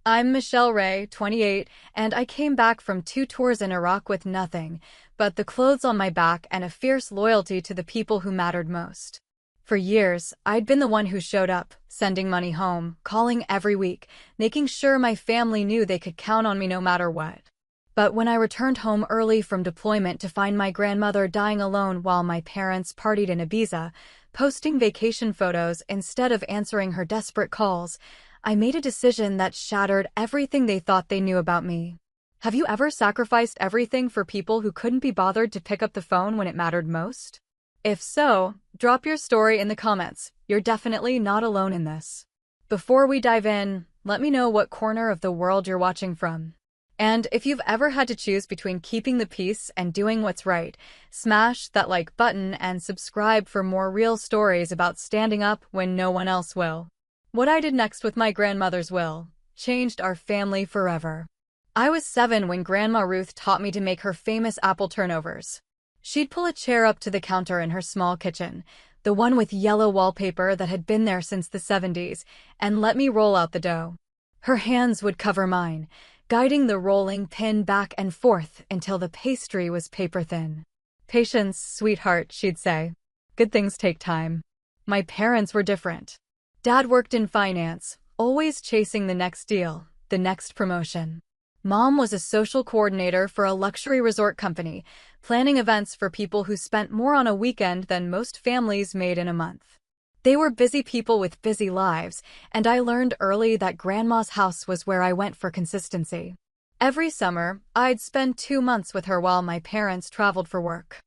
I'm Michelle Ray, 28, and I came back from 2 tours in Iraq with nothing but the clothes on my back and a fierce loyalty to the people who mattered most. For years, I'd been the one who showed up, sending money home, calling every week, making sure my family knew they could count on me no matter what. But when I returned home early from deployment to find my grandmother dying alone while my parents partied in Ibiza, posting vacation photos instead of answering her desperate calls, I made a decision that shattered everything they thought they knew about me. Have you ever sacrificed everything for people who couldn't be bothered to pick up the phone when it mattered most? If so, drop your story in the comments. You're definitely not alone in this. Before we dive in, let me know what corner of the world you're watching from. And if you've ever had to choose between keeping the peace and doing what's right, smash that like button and subscribe for more real stories about standing up when no one else will. What I did next with my grandmother's will changed our family forever. I was 7 when Grandma Ruth taught me to make her famous apple turnovers. She'd pull a chair up to the counter in her small kitchen, the one with yellow wallpaper that had been there since the 70s, and let me roll out the dough. Her hands would cover mine, guiding the rolling pin back and forth until the pastry was paper thin. "Patience, sweetheart," she'd say. "Good things take time." My parents were different. Dad worked in finance, always chasing the next deal, the next promotion. Mom was a social coordinator for a luxury resort company, planning events for people who spent more on a weekend than most families made in a month. They were busy people with busy lives, and I learned early that Grandma's house was where I went for consistency. Every summer, I'd spend 2 months with her while my parents traveled for work.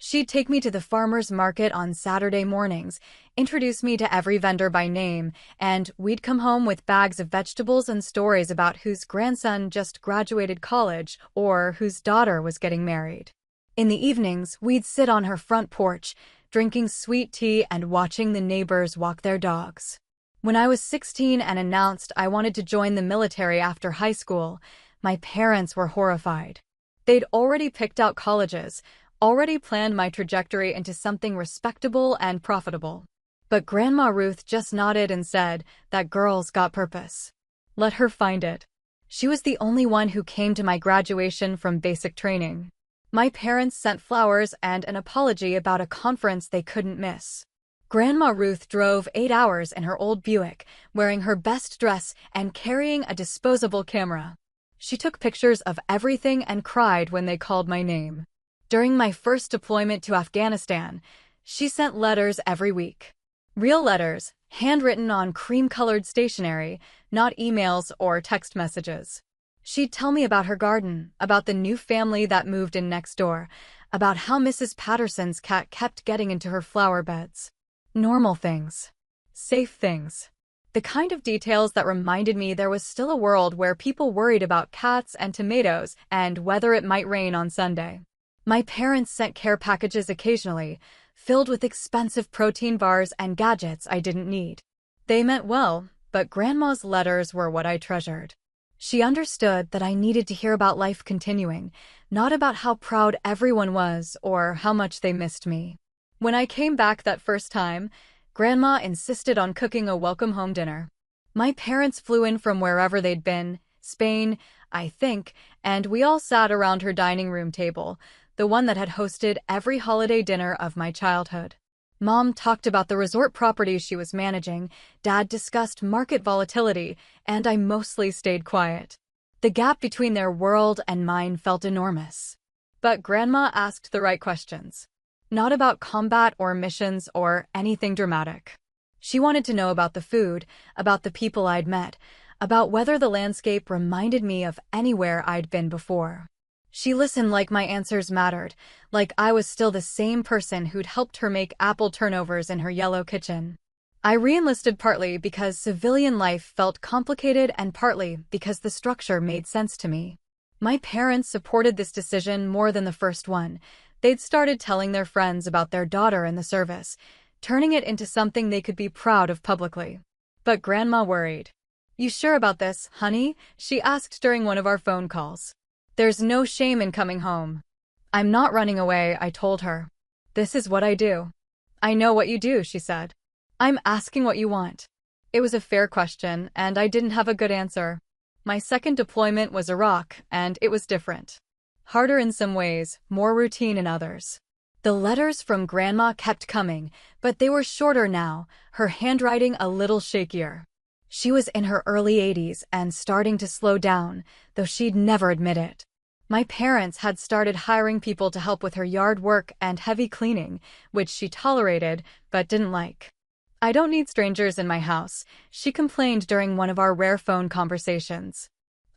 She'd take me to the farmer's market on Saturday mornings, introduce me to every vendor by name, and we'd come home with bags of vegetables and stories about whose grandson just graduated college or whose daughter was getting married. In the evenings, we'd sit on her front porch, drinking sweet tea and watching the neighbors walk their dogs. When I was 16 and announced I wanted to join the military after high school, my parents were horrified. They'd already picked out colleges, already planned my trajectory into something respectable and profitable. But Grandma Ruth just nodded and said, "That girl's got purpose. Let her find it." She was the only one who came to my graduation from basic training. My parents sent flowers and an apology about a conference they couldn't miss. Grandma Ruth drove 8 hours in her old Buick, wearing her best dress and carrying a disposable camera. She took pictures of everything and cried when they called my name. During my first deployment to Afghanistan, she sent letters every week. Real letters, handwritten on cream-colored stationery, not emails or text messages. She'd tell me about her garden, about the new family that moved in next door, about how Mrs. Patterson's cat kept getting into her flower beds. Normal things. Safe things. The kind of details that reminded me there was still a world where people worried about cats and tomatoes and whether it might rain on Sunday. My parents sent care packages occasionally, filled with expensive protein bars and gadgets I didn't need. They meant well, but Grandma's letters were what I treasured. She understood that I needed to hear about life continuing, not about how proud everyone was or how much they missed me. When I came back that first time, Grandma insisted on cooking a welcome home dinner. My parents flew in from wherever they'd been, Spain, I think, and we all sat around her dining room table, the one that had hosted every holiday dinner of my childhood. Mom talked about the resort properties she was managing, Dad discussed market volatility, and I mostly stayed quiet. The gap between their world and mine felt enormous. But Grandma asked the right questions. Not about combat or missions or anything dramatic. She wanted to know about the food, about the people I'd met, about whether the landscape reminded me of anywhere I'd been before. She listened like my answers mattered, like I was still the same person who'd helped her make apple turnovers in her yellow kitchen. I re-enlisted partly because civilian life felt complicated and partly because the structure made sense to me. My parents supported this decision more than the first one. They'd started telling their friends about their daughter in the service, turning it into something they could be proud of publicly. But Grandma worried. "You sure about this, honey?" she asked during one of our phone calls. "There's no shame in coming home." "I'm not running away," I told her. "This is what I do." "I know what you do," she said. "I'm asking what you want." It was a fair question, and I didn't have a good answer. My second deployment was Iraq, and it was different. Harder in some ways, more routine in others. The letters from Grandma kept coming, but they were shorter now, her handwriting a little shakier. She was in her early 80s and starting to slow down, though she'd never admit it. My parents had started hiring people to help with her yard work and heavy cleaning, which she tolerated but didn't like. "I don't need strangers in my house," she complained during one of our rare phone conversations.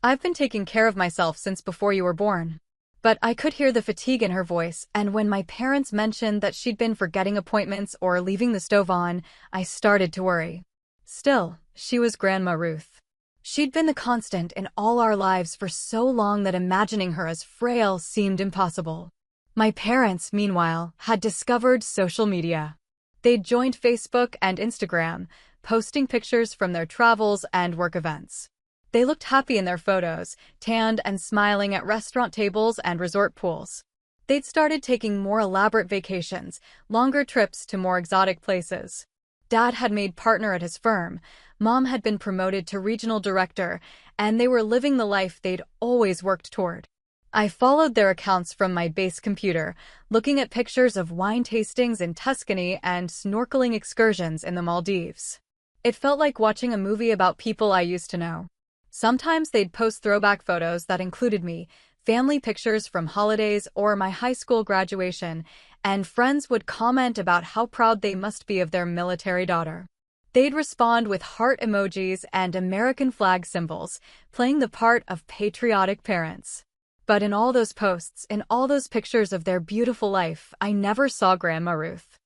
"I've been taking care of myself since before you were born." But I could hear the fatigue in her voice, and when my parents mentioned that she'd been forgetting appointments or leaving the stove on, I started to worry. Still, she was Grandma Ruth. She'd been the constant in all our lives for so long that imagining her as frail seemed impossible. My parents, meanwhile, had discovered social media. They'd joined Facebook and Instagram, posting pictures from their travels and work events. They looked happy in their photos, tanned and smiling at restaurant tables and resort pools. They'd started taking more elaborate vacations, longer trips to more exotic places. Dad had made partner at his firm, Mom had been promoted to regional director, and they were living the life they'd always worked toward. I followed their accounts from my base computer, looking at pictures of wine tastings in Tuscany and snorkeling excursions in the Maldives. It felt like watching a movie about people I used to know. Sometimes they'd post throwback photos that included me, family pictures from holidays or my high school graduation, and friends would comment about how proud they must be of their military daughter. They'd respond with heart emojis and American flag symbols, playing the part of patriotic parents. But in all those posts, in all those pictures of their beautiful life, I never saw Grandma Ruth.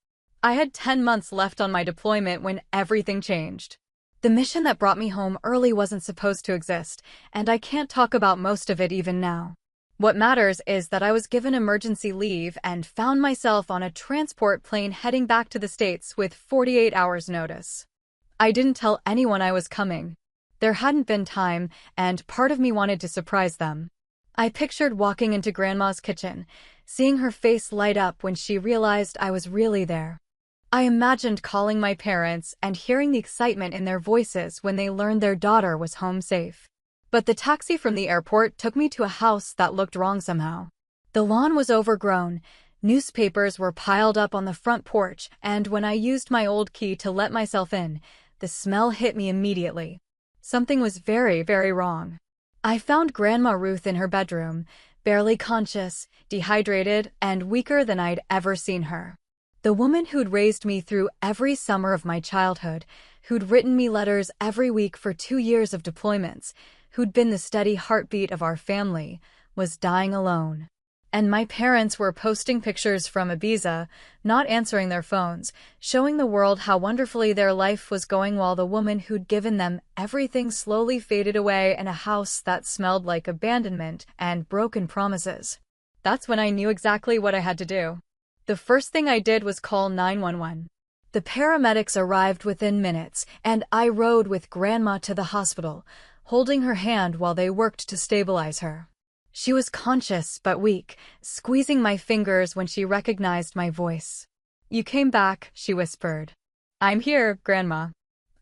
I had 10 months left on my deployment when everything changed. The mission that brought me home early wasn't supposed to exist, and I can't talk about most of it even now. What matters is that I was given emergency leave and found myself on a transport plane heading back to the States with 48 hours notice. I didn't tell anyone I was coming. There hadn't been time, and part of me wanted to surprise them. I pictured walking into Grandma's kitchen, seeing her face light up when she realized I was really there. I imagined calling my parents and hearing the excitement in their voices when they learned their daughter was home safe. But the taxi from the airport took me to a house that looked wrong somehow. The lawn was overgrown, newspapers were piled up on the front porch, and when I used my old key to let myself in, the smell hit me immediately. Something was very, very wrong. I found Grandma Ruth in her bedroom, barely conscious, dehydrated, and weaker than I'd ever seen her. The woman who'd raised me through every summer of my childhood, who'd written me letters every week for 2 years of deployments, who'd been the steady heartbeat of our family, was dying alone. And my parents were posting pictures from Ibiza, not answering their phones, showing the world how wonderfully their life was going while the woman who'd given them everything slowly faded away in a house that smelled like abandonment and broken promises. That's when I knew exactly what I had to do. The first thing I did was call 911. The paramedics arrived within minutes, and I rode with Grandma to the hospital, holding her hand while they worked to stabilize her. She was conscious but weak, squeezing my fingers when she recognized my voice. "You came back," she whispered. "I'm here, Grandma.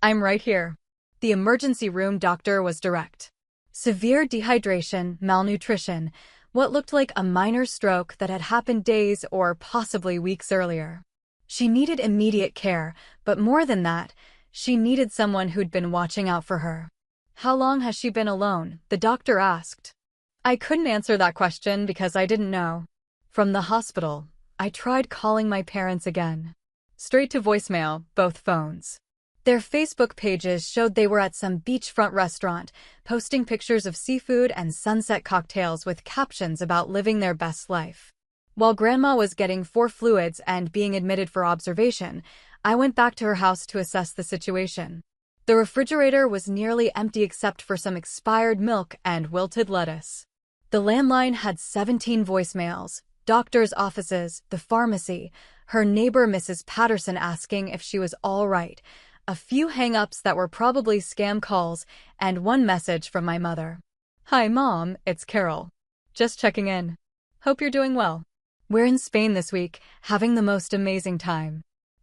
I'm right here." The emergency room doctor was direct. Severe dehydration, malnutrition, what looked like a minor stroke that had happened days or possibly weeks earlier. She needed immediate care, but more than that, she needed someone who'd been watching out for her. "How long has she been alone?" the doctor asked. I couldn't answer that question because I didn't know. From the hospital, I tried calling my parents again. Straight to voicemail, both phones. Their Facebook pages showed they were at some beachfront restaurant, posting pictures of seafood and sunset cocktails with captions about living their best life. While Grandma was getting 4 fluids and being admitted for observation, I went back to her house to assess the situation. The refrigerator was nearly empty except for some expired milk and wilted lettuce. The landline had 17 voicemails, doctors' offices, the pharmacy, her neighbor Mrs. Patterson asking if she was all right, a few hang-ups that were probably scam calls, and one message from my mother. "Hi, Mom, it's Carol. Just checking in. Hope you're doing well. We're in Spain this week, having the most amazing time.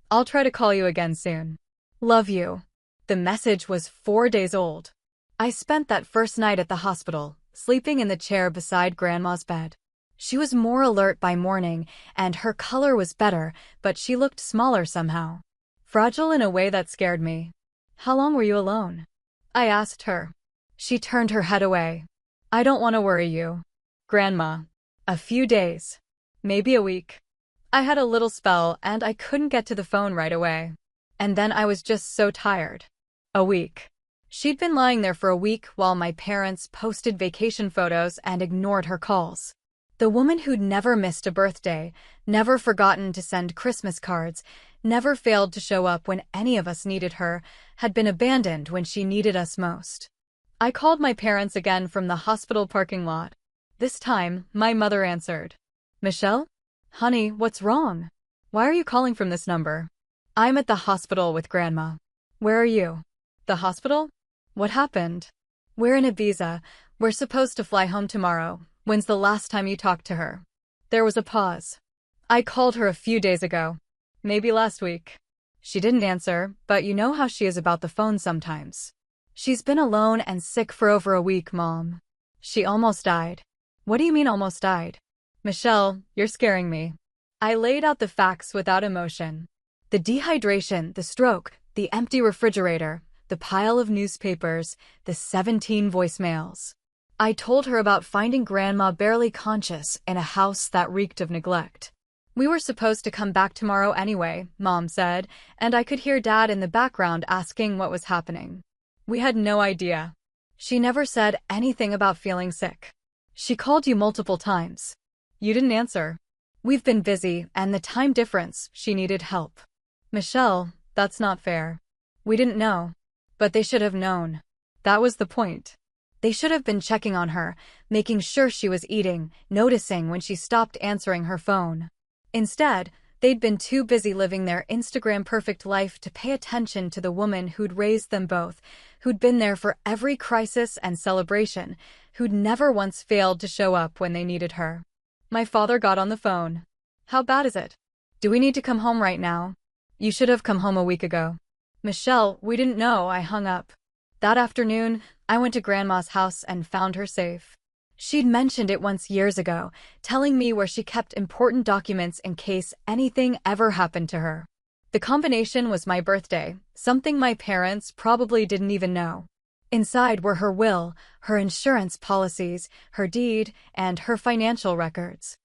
I'll try to call you again soon. Love you." The message was 4 days old. I spent that first night at the hospital, sleeping in the chair beside Grandma's bed. She was more alert by morning, and her color was better, but she looked smaller somehow. Fragile in a way that scared me. "How long were you alone?" I asked her. She turned her head away. "I don't want to worry you, Grandma. A few days. Maybe a week." I had a little spell, and I couldn't get to the phone right away. And then I was just so tired. A week. She'd been lying there for a week while my parents posted vacation photos and ignored her calls. The woman who'd never missed a birthday, never forgotten to send Christmas cards, never failed to show up when any of us needed her, had been abandoned when she needed us most. I called my parents again from the hospital parking lot. This time, my mother answered. "Michelle? Honey, what's wrong? Why are you calling from this number?" "I'm at the hospital with Grandma." "Where are you?" "The hospital? What happened?" "We're in Ibiza. We're supposed to fly home tomorrow. When's the last time you talked to her?" There was a pause. "I called her a few days ago. Maybe last week." She didn't answer, but you know how she is about the phone sometimes. "She's been alone and sick for over a week, Mom. She almost died." "What do you mean almost died?" "Michelle, you're scaring me." I laid out the facts without emotion. The dehydration, the stroke, the empty refrigerator, the pile of newspapers, the 17 voicemails. I told her about finding Grandma barely conscious in a house that reeked of neglect. "We were supposed to come back tomorrow anyway," Mom said, and I could hear Dad in the background asking what was happening. We had no idea. "She never said anything about feeling sick." "She called you multiple times. You didn't answer." "We've been busy, and the time difference, she needed help." "Michelle, that's not fair." "We didn't know. But they should have known. That was the point. They should have been checking on her, making sure she was eating, noticing when she stopped answering her phone. Instead, they'd been too busy living their Instagram-perfect life to pay attention to the woman who'd raised them both, who'd been there for every crisis and celebration, who'd never once failed to show up when they needed her. My father got on the phone. "How bad is it? Do we need to come home right now?" "You should have come home a week ago." "Michelle, we didn't know." I hung up. That afternoon, I went to Grandma's house and found her safe. She'd mentioned it once years ago, telling me where she kept important documents in case anything ever happened to her. The combination was my birthday, something my parents probably didn't even know. Inside were her will, her insurance policies, her deed, and her financial records.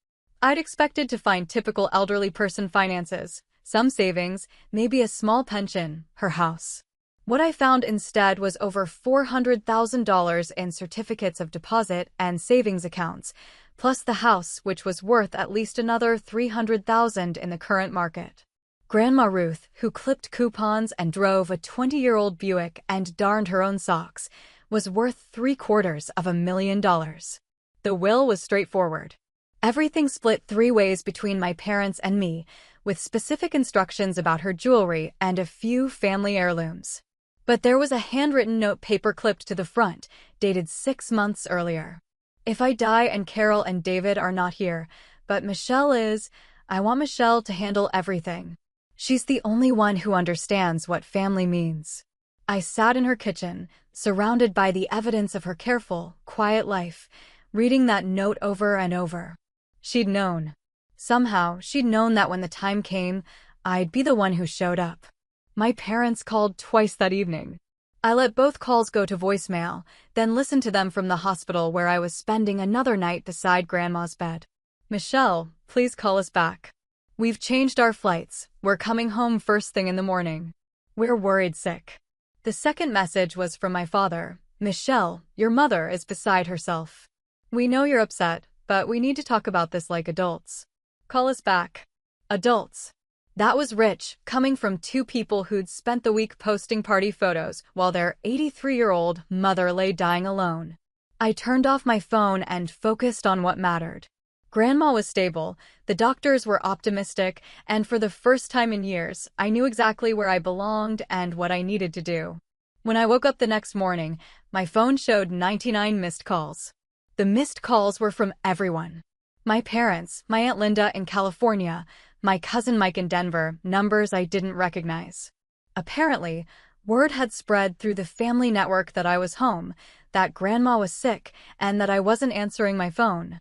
I'd expected to find typical elderly person finances, some savings, maybe a small pension, her house. What I found instead was over $400,000 in certificates of deposit and savings accounts, plus the house, which was worth at least another $300,000 in the current market. Grandma Ruth, who clipped coupons and drove a 20-year-old Buick and darned her own socks, was worth $750,000. The will was straightforward. Everything split 3 ways between my parents and me, with specific instructions about her jewelry and a few family heirlooms. But there was a handwritten note paper-clipped to the front, dated 6 months earlier. "If I die and Carol and David are not here, but Michelle is, I want Michelle to handle everything. She's the only one who understands what family means." I sat in her kitchen, surrounded by the evidence of her careful, quiet life, reading that note over and over. She'd known. Somehow, she'd known that when the time came, I'd be the one who showed up. My parents called twice that evening. I let both calls go to voicemail, then listened to them from the hospital where I was spending another night beside Grandma's bed. "Michelle, please call us back. We've changed our flights. We're coming home first thing in the morning. We're worried sick." The second message was from my father. "Michelle, your mother is beside herself. We know you're upset, but we need to talk about this like adults. Call us back." Adults. That was rich, coming from 2 people who'd spent the week posting party photos while their 83-year-old mother lay dying alone. I turned off my phone and focused on what mattered. Grandma was stable, the doctors were optimistic, and for the first time in years, I knew exactly where I belonged and what I needed to do. When I woke up the next morning, my phone showed 99 missed calls. The missed calls were from everyone. My parents, my Aunt Linda in California, my cousin Mike in Denver, numbers I didn't recognize. Apparently, Word had spread through the family network that I was home, that Grandma was sick, and that I wasn't answering my phone.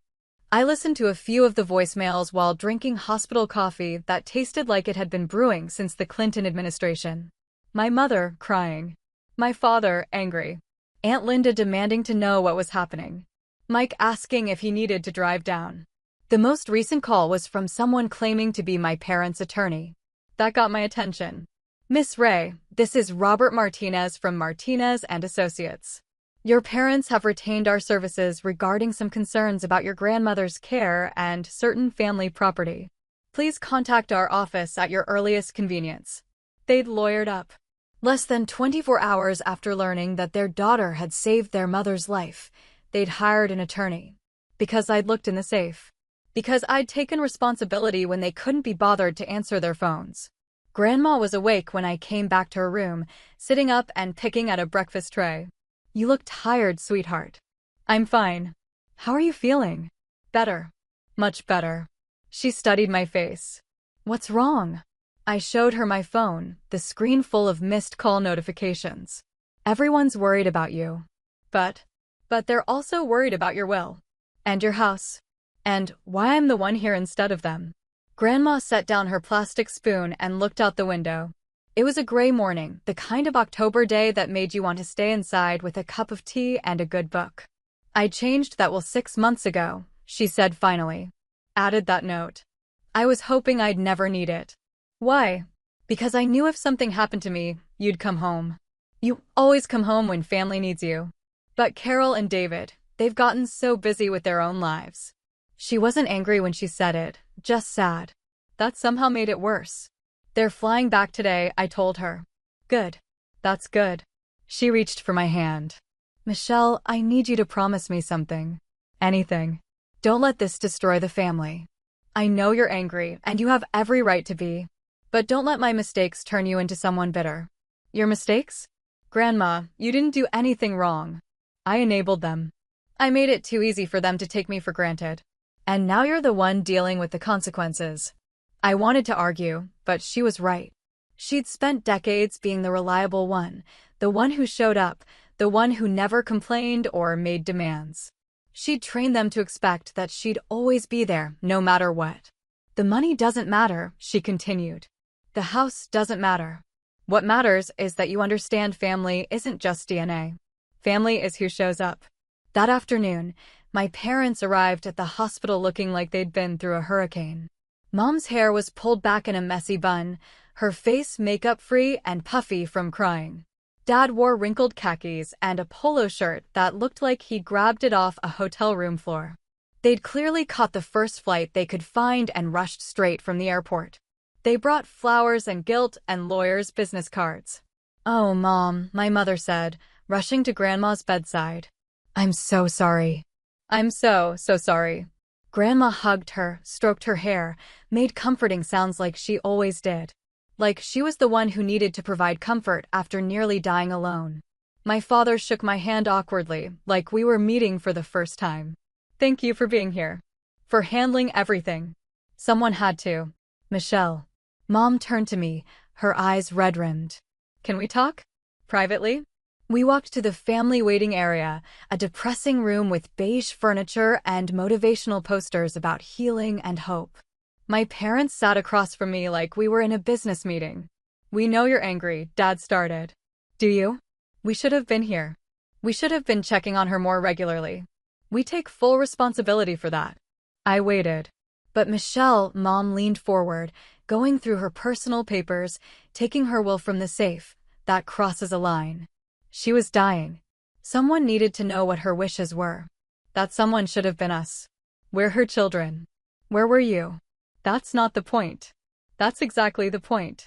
I listened to a few of the voicemails while drinking hospital coffee that tasted like it had been brewing since the Clinton administration. My mother, crying. My father, angry. Aunt Linda demanding to know what was happening. Mike asking if he needed to drive down. The most recent call was from someone claiming to be my parents' attorney. That got my attention. Miss Ray, this is Robert Martinez from Martinez and Associates. Your parents have retained our services regarding some concerns about your grandmother's care and certain family property. Please contact our office at your earliest convenience. They'd lawyered up. Less than 24 hours after learning that their daughter had saved their mother's life, they'd hired an attorney. Because I'd looked in the safe. Because I'd taken responsibility when they couldn't be bothered to answer their phones. Grandma was awake when I came back to her room, sitting up and picking at a breakfast tray. You look tired, sweetheart. I'm fine. How are you feeling? Better. Much better. She studied my face. What's wrong? I showed her my phone, the screen full of missed call notifications. Everyone's worried about you. But they're also worried about your will. And your house. And why I'm the one here instead of them. Grandma set down her plastic spoon and looked out the window. It was a gray morning, the kind of October day that made you want to stay inside with a cup of tea and a good book. I changed that 6 months ago, she said finally. Added that note. I was hoping I'd never need it. Why? Because I knew if something happened to me, you'd come home. You always come home when family needs you. But Carol and David, they've gotten so busy with their own lives. She wasn't angry when she said it, just sad. That somehow made it worse. They're flying back today, I told her. Good. That's good. She reached for my hand. Michelle, I need you to promise me something. Anything. Don't let this destroy the family. I know you're angry, and you have every right to be. But don't let my mistakes turn you into someone bitter. Your mistakes? Grandma, you didn't do anything wrong. I enabled them. I made it too easy for them to take me for granted. And now you're the one dealing with the consequences. I wanted to argue, but she was right. She'd spent decades being the reliable one, the one who showed up, the one who never complained or made demands. She'd trained them to expect that she'd always be there, no matter what. The money doesn't matter, she continued. The house doesn't matter. What matters is that you understand family isn't just DNA. Family is who shows up. That afternoon, my parents arrived at the hospital looking like they'd been through a hurricane. Mom's hair was pulled back in a messy bun, her face makeup-free and puffy from crying. Dad wore wrinkled khakis and a polo shirt that looked like he'd grabbed it off a hotel room floor. They'd clearly caught the first flight they could find and rushed straight from the airport. They brought flowers and guilt and lawyers' business cards. Oh, Mom, my mother said, rushing to Grandma's bedside. I'm so sorry. I'm so sorry. Grandma hugged her, stroked her hair, made comforting sounds like she always did. Like she was the one who needed to provide comfort after nearly dying alone. My father shook my hand awkwardly, like we were meeting for the first time. Thank you for being here. For handling everything. Someone had to. Michelle. Mom turned to me, her eyes red-rimmed. Can we talk? Privately? We walked to the family waiting area, a depressing room with beige furniture and motivational posters about healing and hope. My parents sat across from me like we were in a business meeting. We know you're angry, Dad started. Do you? We should have been here. We should have been checking on her more regularly. We take full responsibility for that. I waited. But Michelle, Mom leaned forward, going through her personal papers, taking her will from the safe. That crosses a line. She was dying. Someone needed to know what her wishes were. That someone should have been us. We're her children. Where were you? That's not the point. That's exactly the point.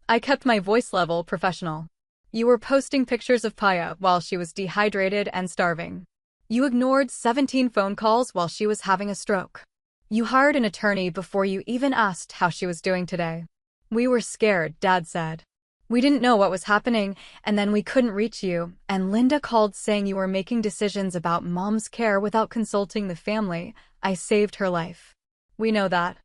I kept my voice level professional. You were posting pictures of Paya while she was dehydrated and starving. You ignored 17 phone calls while she was having a stroke. You hired an attorney before you even asked how she was doing today. We were scared, Dad said. We didn't know what was happening, and then we couldn't reach you, and Linda called saying you were making decisions about Mom's care without consulting the family. I saved her life. We know that.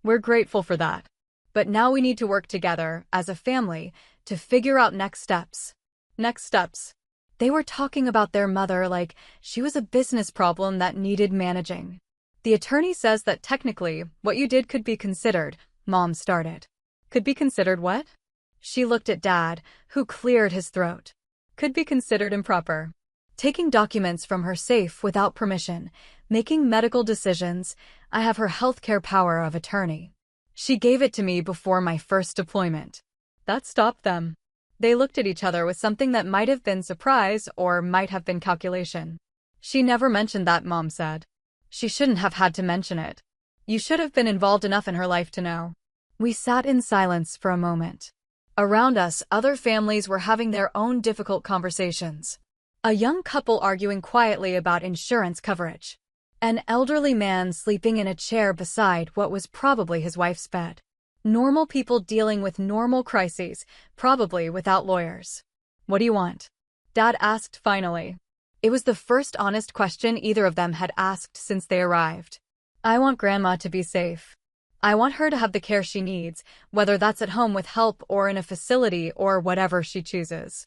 We're grateful for that. But now we need to work together, as a family, to figure out next steps. Next steps. They were talking about their mother like she was a business problem that needed managing. The attorney says that technically, what you did could be considered, Mom started. Could be considered what? She looked at Dad, who cleared his throat. Could be considered improper. Taking documents from her safe without permission, making medical decisions. I have her healthcare power of attorney. She gave it to me before my first deployment. That stopped them. They looked at each other with something that might have been surprise or might have been calculation. She never mentioned that, Mom said. She shouldn't have had to mention it. You should have been involved enough in her life to know. We sat in silence for a moment. Around us, other families were having their own difficult conversations. A young couple arguing quietly about insurance coverage. An elderly man sleeping in a chair beside what was probably his wife's bed. Normal people dealing with normal crises, probably without lawyers. What do you want? Dad asked finally. It was the first honest question either of them had asked since they arrived. I want Grandma to be safe. I want her to have the care she needs, whether that's at home with help or in a facility or whatever she chooses.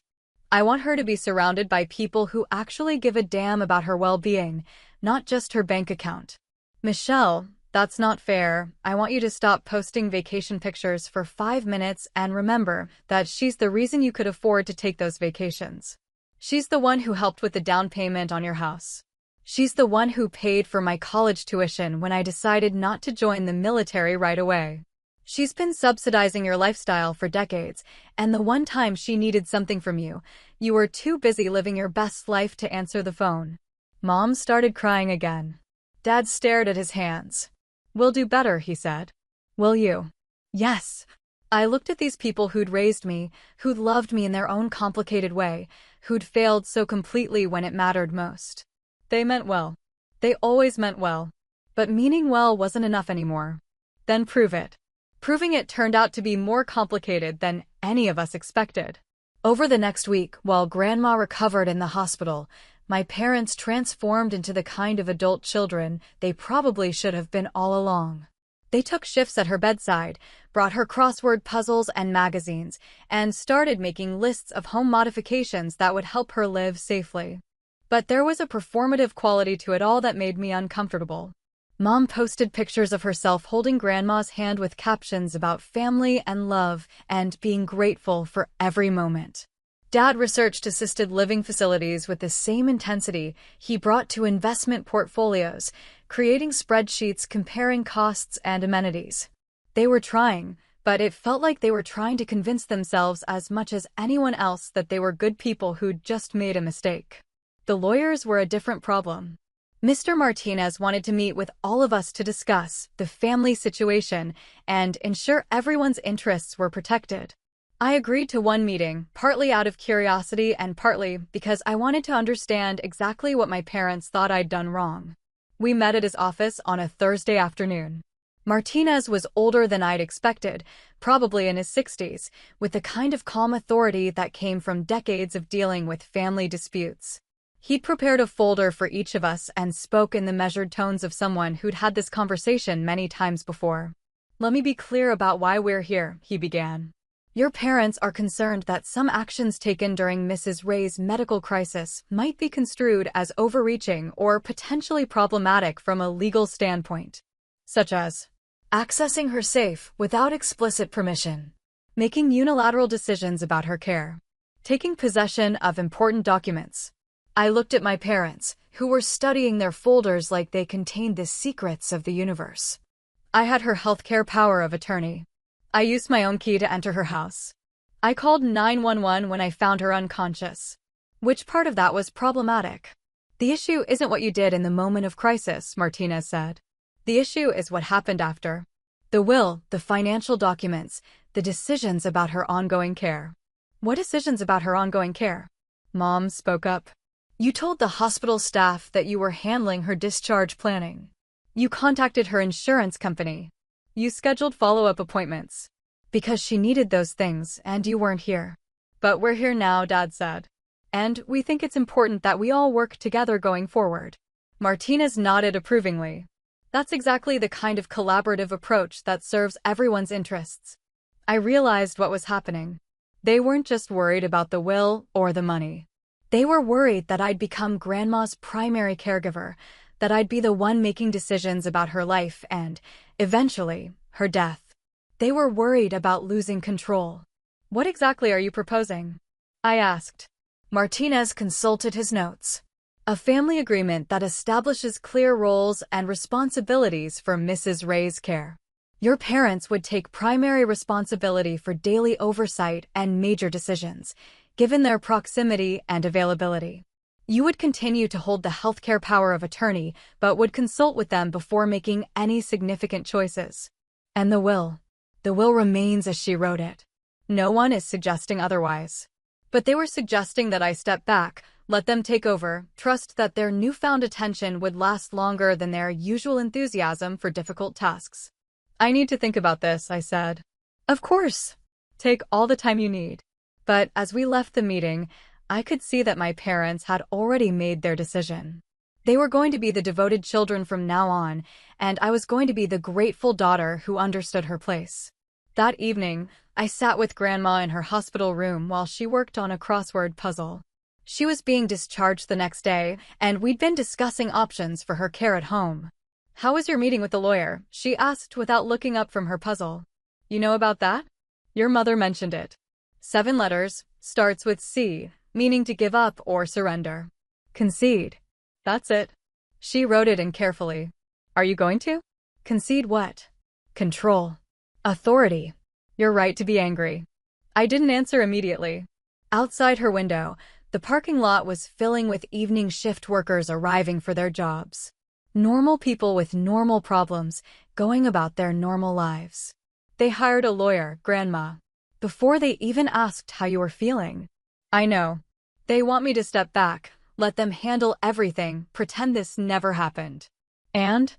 I want her to be surrounded by people who actually give a damn about her well-being, not just her bank account. Michelle, that's not fair. I want you to stop posting vacation pictures for 5 minutes and remember that she's the reason you could afford to take those vacations. She's the one who helped with the down payment on your house. She's the one who paid for my college tuition when I decided not to join the military right away. She's been subsidizing your lifestyle for decades, and the one time she needed something from you, you were too busy living your best life to answer the phone. Mom started crying again. Dad stared at his hands. We'll do better, he said. Will you? Yes. I looked at these people who'd raised me, who'd loved me in their own complicated way, who'd failed so completely when it mattered most. They meant well. They always meant well. But meaning well wasn't enough anymore. Then prove it. Proving it turned out to be more complicated than any of us expected. Over the next week, while Grandma recovered in the hospital, my parents transformed into the kind of adult children they probably should have been all along. They took shifts at her bedside, brought her crossword puzzles and magazines, and started making lists of home modifications that would help her live safely. But there was a performative quality to it all that made me uncomfortable. Mom posted pictures of herself holding Grandma's hand with captions about family and love and being grateful for every moment. Dad researched assisted living facilities with the same intensity he brought to investment portfolios, creating spreadsheets comparing costs and amenities. They were trying, but it felt like they were trying to convince themselves as much as anyone else that they were good people who'd just made a mistake. The lawyers were a different problem. Mr. Martinez wanted to meet with all of us to discuss the family situation and ensure everyone's interests were protected. I agreed to one meeting, partly out of curiosity and partly because I wanted to understand exactly what my parents thought I'd done wrong. We met at his office on a Thursday afternoon. Martinez was older than I'd expected, probably in his 60s, with the kind of calm authority that came from decades of dealing with family disputes. He'd prepared a folder for each of us and spoke in the measured tones of someone who'd had this conversation many times before. Let me be clear about why we're here, he began. Your parents are concerned that some actions taken during Mrs. Ray's medical crisis might be construed as overreaching or potentially problematic from a legal standpoint, such as accessing her safe without explicit permission, making unilateral decisions about her care, taking possession of important documents. I looked at my parents, who were studying their folders like they contained the secrets of the universe. I had her healthcare power of attorney. I used my own key to enter her house. I called 911 when I found her unconscious. Which part of that was problematic? The issue isn't what you did in the moment of crisis, Martinez said. The issue is what happened after. The will, the financial documents, the decisions about her ongoing care. What decisions about her ongoing care? Mom spoke up. You told the hospital staff that you were handling her discharge planning. You contacted her insurance company. You scheduled follow-up appointments. Because she needed those things and you weren't here. But we're here now, Dad said. And we think it's important that we all work together going forward. Martinez nodded approvingly. That's exactly the kind of collaborative approach that serves everyone's interests. I realized what was happening. They weren't just worried about the will or the money. They were worried that I'd become Grandma's primary caregiver, that I'd be the one making decisions about her life and, eventually, her death. They were worried about losing control. "What exactly are you proposing?" I asked. Martinez consulted his notes. "A family agreement that establishes clear roles and responsibilities for Mrs. Ray's care. Your parents would take primary responsibility for daily oversight and major decisions, given their proximity and availability. You would continue to hold the healthcare power of attorney, but would consult with them before making any significant choices. And the will. The will remains as she wrote it. No one is suggesting otherwise. But they were suggesting that I step back, let them take over, trust that their newfound attention would last longer than their usual enthusiasm for difficult tasks. I need to think about this, I said. Of course. Take all the time you need. But as we left the meeting, I could see that my parents had already made their decision. They were going to be the devoted children from now on, and I was going to be the grateful daughter who understood her place. That evening, I sat with Grandma in her hospital room while she worked on a crossword puzzle. She was being discharged the next day, and we'd been discussing options for her care at home. "How was your meeting with the lawyer?" she asked without looking up from her puzzle. "You know about that? Your mother mentioned it. 7 letters, starts with C, meaning to give up or surrender. Concede. That's it." She wrote it in carefully. "Are you going to?" "Concede what?" "Control. Authority. Your right to be angry." I didn't answer immediately. Outside her window, the parking lot was filling with evening shift workers arriving for their jobs. Normal people with normal problems, going about their normal lives. They hired a lawyer, Grandma, before they even asked how you were feeling. I know. They want me to step back, let them handle everything, pretend this never happened. And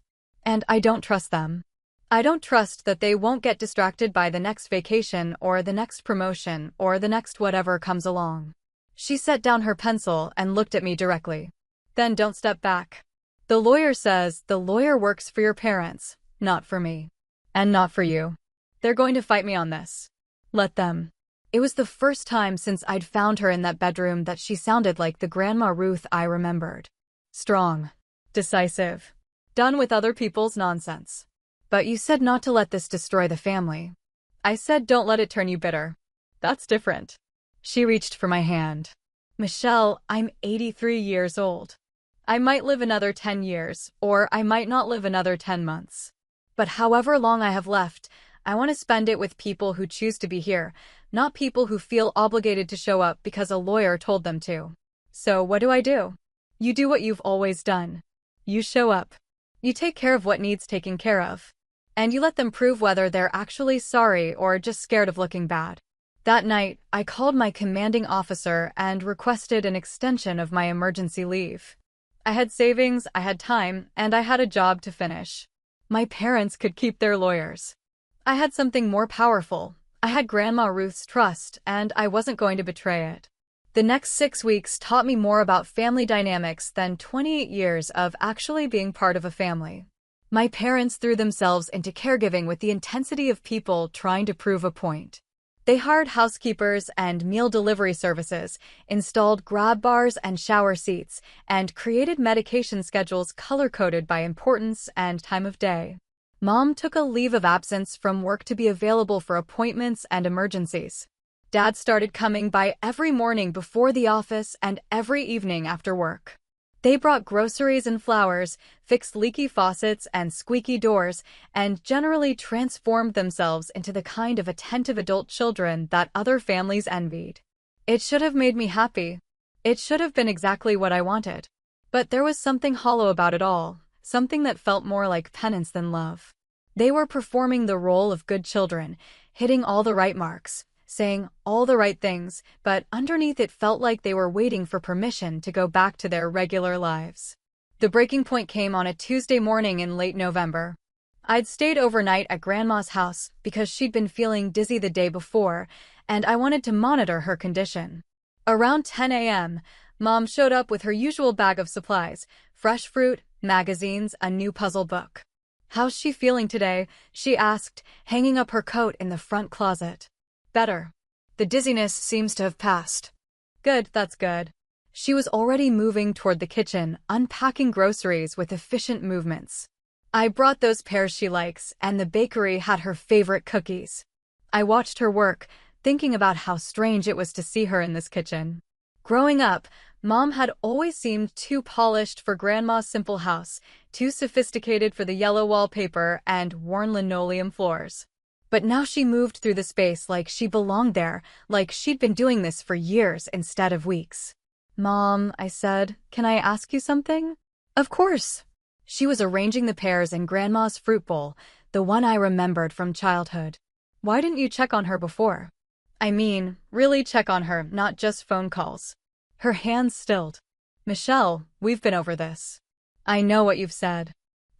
I don't trust them. I don't trust that they won't get distracted by the next vacation or the next promotion or the next whatever comes along. She set down her pencil and looked at me directly. "Then don't step back. The lawyer says the lawyer works for your parents, not for me. And not for you. They're going to fight me on this. Let them." It was the first time since I'd found her in that bedroom that she sounded like the Grandma Ruth I remembered. Strong. Decisive. Done with other people's nonsense. "But you said not to let this destroy the family." I said don't let it turn you bitter. That's different. She reached for my hand. "Michelle, I'm 83 years old. I might live another 10 years, or I might not live another 10 months. But however long I have left, I want to spend it with people who choose to be here, not people who feel obligated to show up because a lawyer told them to. So what do? You do what you've always done. You show up. You take care of what needs taking care of. And you let them prove whether they're actually sorry or just scared of looking bad." That night, I called my commanding officer and requested an extension of my emergency leave. I had savings, I had time, and I had a job to finish. My parents could keep their lawyers. I had something more powerful. I had Grandma Ruth's trust, and I wasn't going to betray it. The next 6 weeks taught me more about family dynamics than 28 years of actually being part of a family. My parents threw themselves into caregiving with the intensity of people trying to prove a point. They hired housekeepers and meal delivery services, installed grab bars and shower seats, and created medication schedules color-coded by importance and time of day. Mom took a leave of absence from work to be available for appointments and emergencies. Dad started coming by every morning before the office and every evening after work. They brought groceries and flowers, fixed leaky faucets and squeaky doors, and generally transformed themselves into the kind of attentive adult children that other families envied. It should have made me happy. It should have been exactly what I wanted. But there was something hollow about it all, something that felt more like penance than love. They were performing the role of good children, hitting all the right marks, saying all the right things, but underneath it felt like they were waiting for permission to go back to their regular lives. The breaking point came on a Tuesday morning in late November. I'd stayed overnight at Grandma's house because she'd been feeling dizzy the day before, and I wanted to monitor her condition. Around 10 a.m., Mom showed up with her usual bag of supplies, fresh fruit, magazines, a new puzzle book. "How's she feeling today?" she asked, hanging up her coat in the front closet. "Better. The dizziness seems to have passed. Good, that's good. She was already moving toward the kitchen, unpacking groceries with efficient movements. I brought those pears she likes, and the bakery had her favorite cookies. I watched her work, thinking about how strange it was to see her in this kitchen. Growing up, Mom had always seemed too polished for Grandma's simple house, too sophisticated for the yellow wallpaper and worn linoleum floors. But now she moved through the space like she belonged there, like she'd been doing this for years instead of weeks. "Mom," I said, "can I ask you something?" "Of course." She was arranging the pears in Grandma's fruit bowl, the one I remembered from childhood. "Why didn't you check on her before?" "I mean, really check on her, not just phone calls." Her hands stilled. "Michelle, we've been over this. I know what you've said.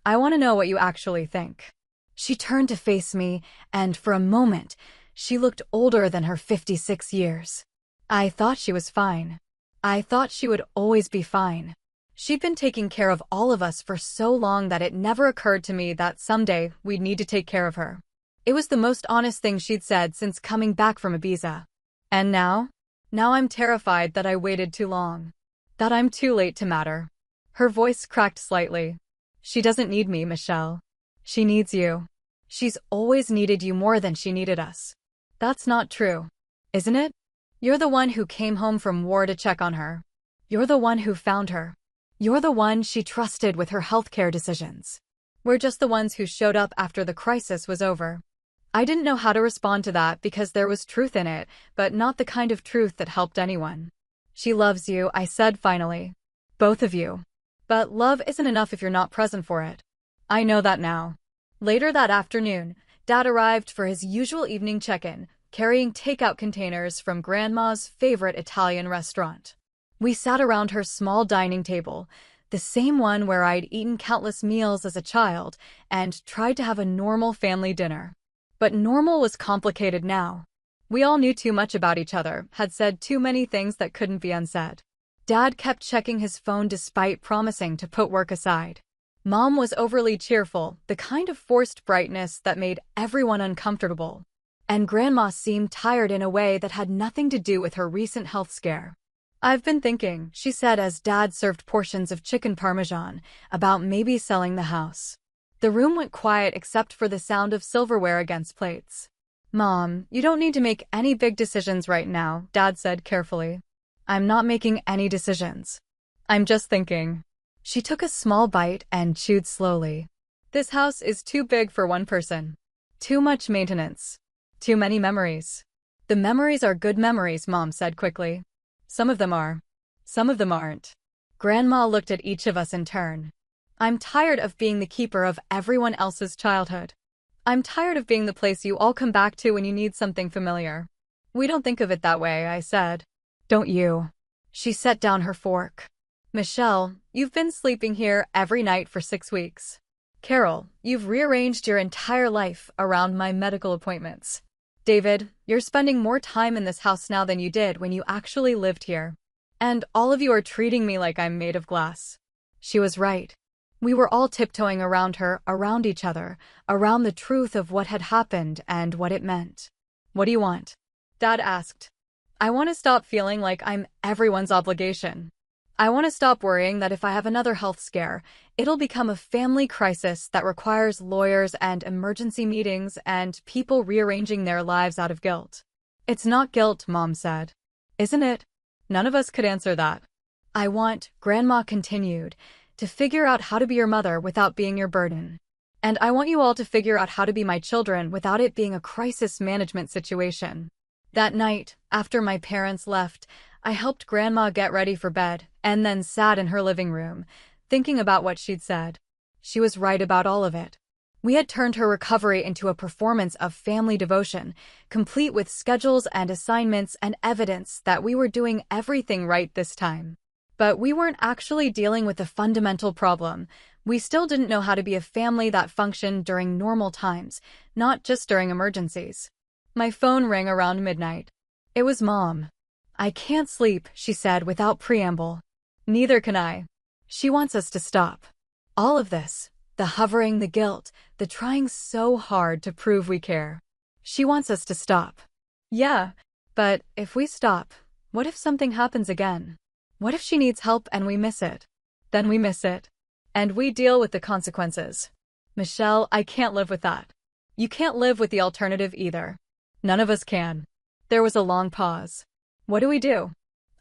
I want to know what you actually think." She turned to face me, and for a moment, she looked older than her 56 years. I thought she was fine. I thought she would always be fine. She'd been taking care of all of us for so long that it never occurred to me that someday we'd need to take care of her. It was the most honest thing she'd said since coming back from Ibiza. And now? Now I'm terrified that I waited too long. That I'm too late to matter. Her voice cracked slightly. "She doesn't need me, Michelle. She needs you. She's always needed you more than she needed us." "That's not true, isn't it? You're the one who came home from war to check on her. You're the one who found her. You're the one she trusted with her healthcare decisions. We're just the ones who showed up after the crisis was over." I didn't know how to respond to that because there was truth in it, but not the kind of truth that helped anyone. "She loves you," I said finally. "Both of you. But love isn't enough if you're not present for it. I know that now." Later that afternoon, Dad arrived for his usual evening check-in, carrying takeout containers from Grandma's favorite Italian restaurant. We sat around her small dining table, the same one where I'd eaten countless meals as a child, and tried to have a normal family dinner. But normal was complicated now. We all knew too much about each other, had said too many things that couldn't be unsaid. Dad kept checking his phone despite promising to put work aside. Mom was overly cheerful, the kind of forced brightness that made everyone uncomfortable. And Grandma seemed tired in a way that had nothing to do with her recent health scare. "I've been thinking," she said as Dad served portions of chicken parmesan, "about maybe selling the house." The room went quiet except for the sound of silverware against plates. "Mom, you don't need to make any big decisions right now," Dad said carefully. "I'm not making any decisions. I'm just thinking." She took a small bite and chewed slowly. "This house is too big for one person. Too much maintenance. Too many memories." "The memories are good memories," Mom said quickly. "Some of them are. Some of them aren't." Grandma looked at each of us in turn. "I'm tired of being the keeper of everyone else's childhood. I'm tired of being the place you all come back to when you need something familiar." "We don't think of it that way," I said. "Don't you?" She set down her fork. "Michelle, you've been sleeping here every night for 6 weeks. Carol, you've rearranged your entire life around my medical appointments. David, you're spending more time in this house now than you did when you actually lived here. And all of you are treating me like I'm made of glass." She was right. We were all tiptoeing around her, around each other, around the truth of what had happened and what it meant. "What do you want?" Dad asked. "I want to stop feeling like I'm everyone's obligation. I want to stop worrying that if I have another health scare, it'll become a family crisis that requires lawyers and emergency meetings and people rearranging their lives out of guilt." "It's not guilt," Mom said. "Isn't it?" None of us could answer that. "I want," Grandma continued, "to figure out how to be your mother without being your burden. And I want you all to figure out how to be my children without it being a crisis management situation." That night, after my parents left, I helped Grandma get ready for bed, and then sat in her living room, thinking about what she'd said. She was right about all of it. We had turned her recovery into a performance of family devotion, complete with schedules and assignments and evidence that we were doing everything right this time. But we weren't actually dealing with a fundamental problem. We still didn't know how to be a family that functioned during normal times, not just during emergencies. My phone rang around midnight. It was Mom. "I can't sleep," she said without preamble. "Neither can I. She wants us to stop. All of this, the hovering, the guilt, the trying so hard to prove we care. She wants us to stop." "Yeah, But if we stop, what if something happens again? What if she needs help and we miss it? Then we miss it. And we deal with the consequences. Michelle, I can't live with that. You can't live with the alternative either. None of us can. There was a long pause. What do we do?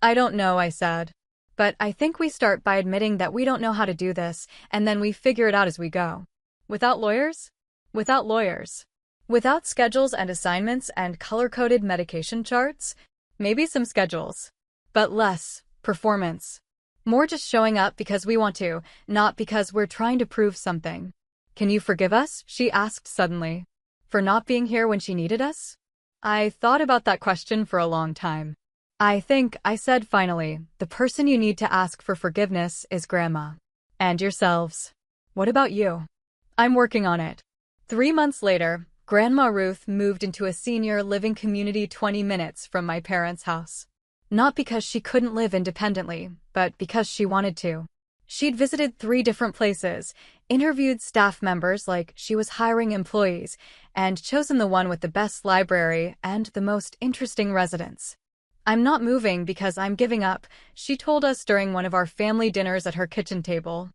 I don't know, I said. But I think we start by admitting that we don't know how to do this, and then we figure it out as we go. Without lawyers? Without lawyers. Without schedules and assignments and color-coded medication charts? Maybe some schedules. But less performance. More just showing up because we want to, not because we're trying to prove something. Can you forgive us? She asked suddenly. For not being here when she needed us? I thought about that question for a long time. I think, I said finally, the person you need to ask for forgiveness is Grandma. And yourselves. What about you? I'm working on it. 3 months later, Grandma Ruth moved into a senior living community 20 minutes from my parents' house. Not because she couldn't live independently, but because she wanted to. She'd visited 3 different places, interviewed staff members like she was hiring employees, and chosen the one with the best library and the most interesting residents. I'm not moving because I'm giving up, she told us during one of our family dinners at her kitchen table.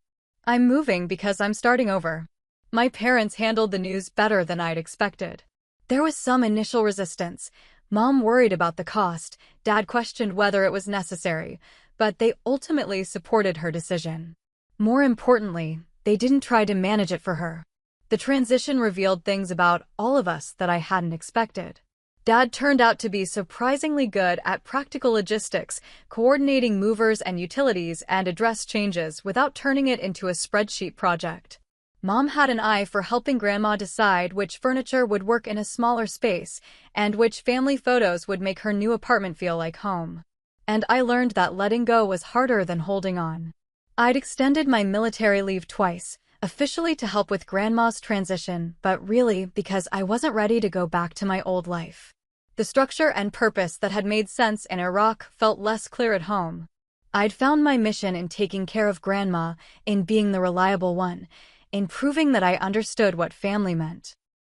I'm moving because I'm starting over. My parents handled the news better than I'd expected. There was some initial resistance. Mom worried about the cost, Dad questioned whether it was necessary, but they ultimately supported her decision. More importantly, they didn't try to manage it for her. The transition revealed things about all of us that I hadn't expected. Dad turned out to be surprisingly good at practical logistics, coordinating movers and utilities and address changes without turning it into a spreadsheet project. Mom had an eye for helping Grandma decide which furniture would work in a smaller space and which family photos would make her new apartment feel like home. And I learned that letting go was harder than holding on. I'd extended my military leave twice, officially to help with Grandma's transition, but really because I wasn't ready to go back to my old life. The structure and purpose that had made sense in Iraq felt less clear at home. I'd found my mission in taking care of Grandma, in being the reliable one, in proving that I understood what family meant.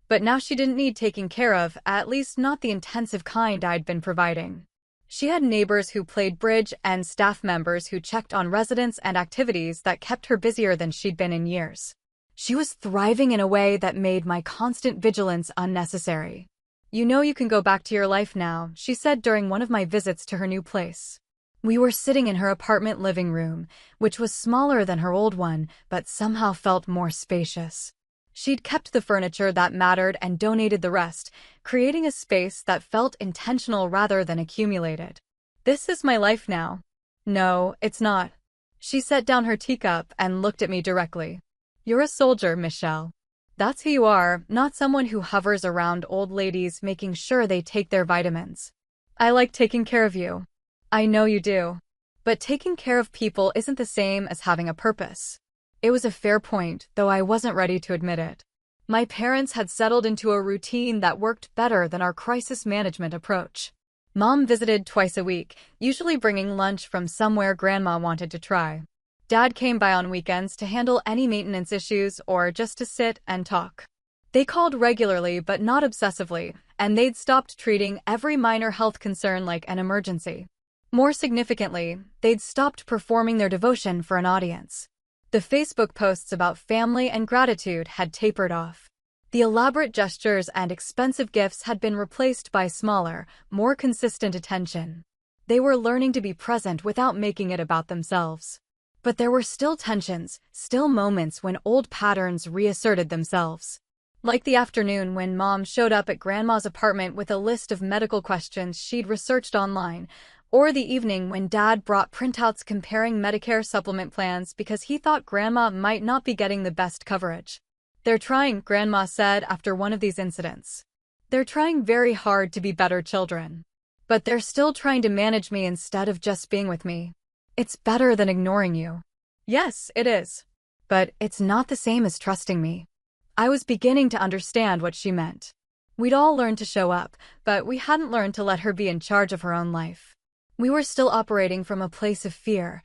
But now she didn't need taking care of, at least not the intensive kind I'd been providing. She had neighbors who played bridge and staff members who checked on residents and activities that kept her busier than she'd been in years. She was thriving in a way that made my constant vigilance unnecessary. You know you can go back to your life now, she said during one of my visits to her new place. We were sitting in her apartment living room, which was smaller than her old one, but somehow felt more spacious. She'd kept the furniture that mattered and donated the rest, creating a space that felt intentional rather than accumulated. This is my life now. No, it's not. She set down her teacup and looked at me directly. You're a soldier, Michelle. That's who you are, not someone who hovers around old ladies making sure they take their vitamins. I like taking care of you. I know you do. But taking care of people isn't the same as having a purpose. It was a fair point, though I wasn't ready to admit it. My parents had settled into a routine that worked better than our crisis management approach. Mom visited twice a week, usually bringing lunch from somewhere Grandma wanted to try. Dad came by on weekends to handle any maintenance issues or just to sit and talk. They called regularly but not obsessively, and they'd stopped treating every minor health concern like an emergency. More significantly, they'd stopped performing their devotion for an audience. The Facebook posts about family and gratitude had tapered off. The elaborate gestures and expensive gifts had been replaced by smaller, more consistent attention. They were learning to be present without making it about themselves. But there were still tensions, still moments when old patterns reasserted themselves. Like the afternoon when Mom showed up at Grandma's apartment with a list of medical questions she'd researched online, or the evening when Dad brought printouts comparing Medicare supplement plans because he thought Grandma might not be getting the best coverage. They're trying, Grandma said after one of these incidents. They're trying very hard to be better children. But they're still trying to manage me instead of just being with me. It's better than ignoring you. Yes, it is. But it's not the same as trusting me. I was beginning to understand what she meant. We'd all learned to show up, but we hadn't learned to let her be in charge of her own life. We were still operating from a place of fear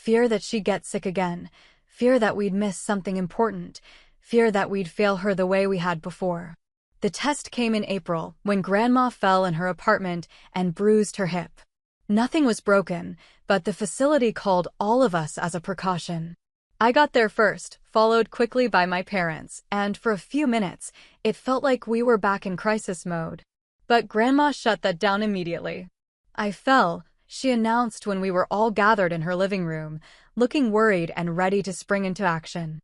that she'd get sick again, fear that we'd miss something important, fear that we'd fail her the way we had before. The test came in April, when Grandma fell in her apartment and bruised her hip. Nothing was broken, but the facility called all of us as a precaution. I got there first, followed quickly by my parents, and for a few minutes, it felt like we were back in crisis mode. But Grandma shut that down immediately. "I fell," she announced when we were all gathered in her living room, looking worried and ready to spring into action.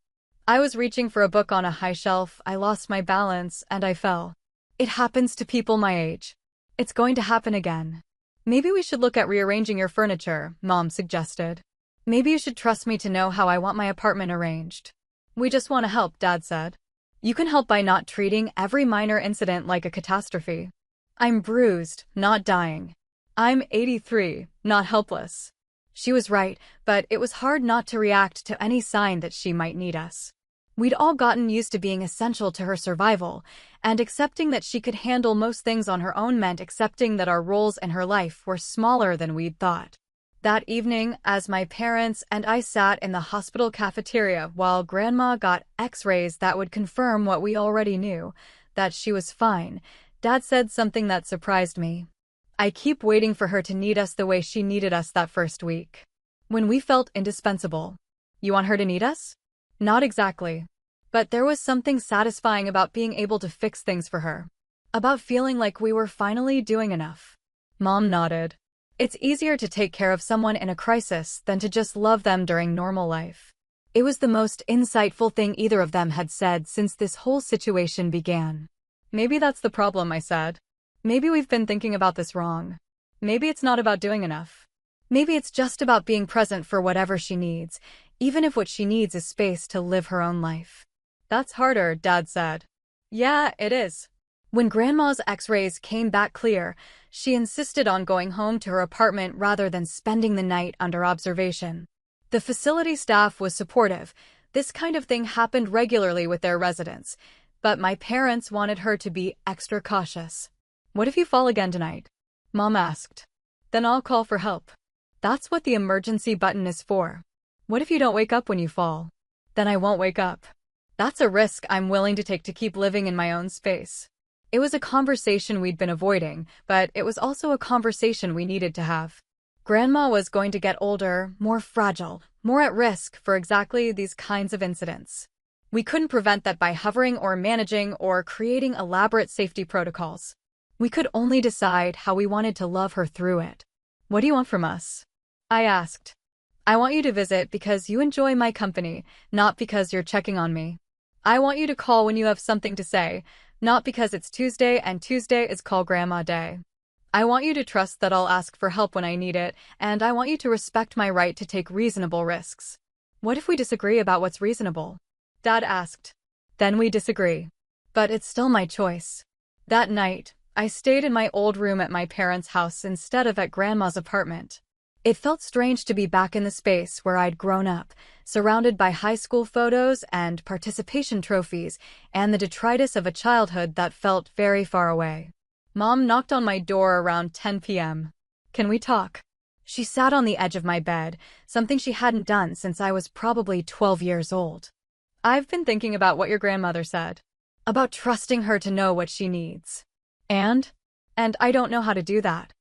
I was reaching for a book on a high shelf, I lost my balance, and I fell. "It happens to people my age. It's going to happen again." "Maybe we should look at rearranging your furniture," Mom suggested. "Maybe you should trust me to know how I want my apartment arranged." "We just want to help," Dad said. "You can help by not treating every minor incident like a catastrophe." "I'm bruised, not dying. I'm 83, not helpless." She was right, but it was hard not to react to any sign that she might need us. We'd all gotten used to being essential to her survival, and accepting that she could handle most things on her own meant accepting that our roles in her life were smaller than we'd thought. That evening, as my parents and I sat in the hospital cafeteria while Grandma got X-rays that would confirm what we already knew, that she was fine, Dad said something that surprised me. "I keep waiting for her to need us the way she needed us that first week. When we felt indispensable." "You want her to need us?" "Not exactly. But there was something satisfying about being able to fix things for her. About feeling like we were finally doing enough." Mom nodded. "It's easier to take care of someone in a crisis than to just love them during normal life." It was the most insightful thing either of them had said since this whole situation began. "Maybe that's the problem," I said. "Maybe we've been thinking about this wrong. Maybe it's not about doing enough. Maybe it's just about being present for whatever she needs, even if what she needs is space to live her own life." "That's harder," Dad said. "Yeah, it is." When Grandma's X-rays came back clear, she insisted on going home to her apartment rather than spending the night under observation. The facility staff was supportive. This kind of thing happened regularly with their residents, but my parents wanted her to be extra cautious. "What if you fall again tonight?" Mom asked. "Then I'll call for help. That's what the emergency button is for." "What if you don't wake up when you fall?" "Then I won't wake up." That's a risk I'm willing to take to keep living in my own space. It was a conversation we'd been avoiding, but it was also a conversation we needed to have. Grandma was going to get older, more fragile, more at risk for exactly these kinds of incidents. We couldn't prevent that by hovering or managing or creating elaborate safety protocols. We could only decide how we wanted to love her through it. "What do you want from us?" I asked. "I want you to visit because you enjoy my company, not because you're checking on me. I want you to call when you have something to say, not because it's Tuesday and Tuesday is Call Grandma Day. I want you to trust that I'll ask for help when I need it, and I want you to respect my right to take reasonable risks." "What if we disagree about what's reasonable?" Dad asked. "Then we disagree. But it's still my choice." That night, I stayed in my old room at my parents' house instead of at Grandma's apartment. It felt strange to be back in the space where I'd grown up, surrounded by high school photos and participation trophies, and the detritus of a childhood that felt very far away. Mom knocked on my door around 10 p.m. "Can we talk?" She sat on the edge of my bed, something she hadn't done since I was probably 12 years old. "I've been thinking about what your grandmother said. About trusting her to know what she needs. And I don't know how to do that.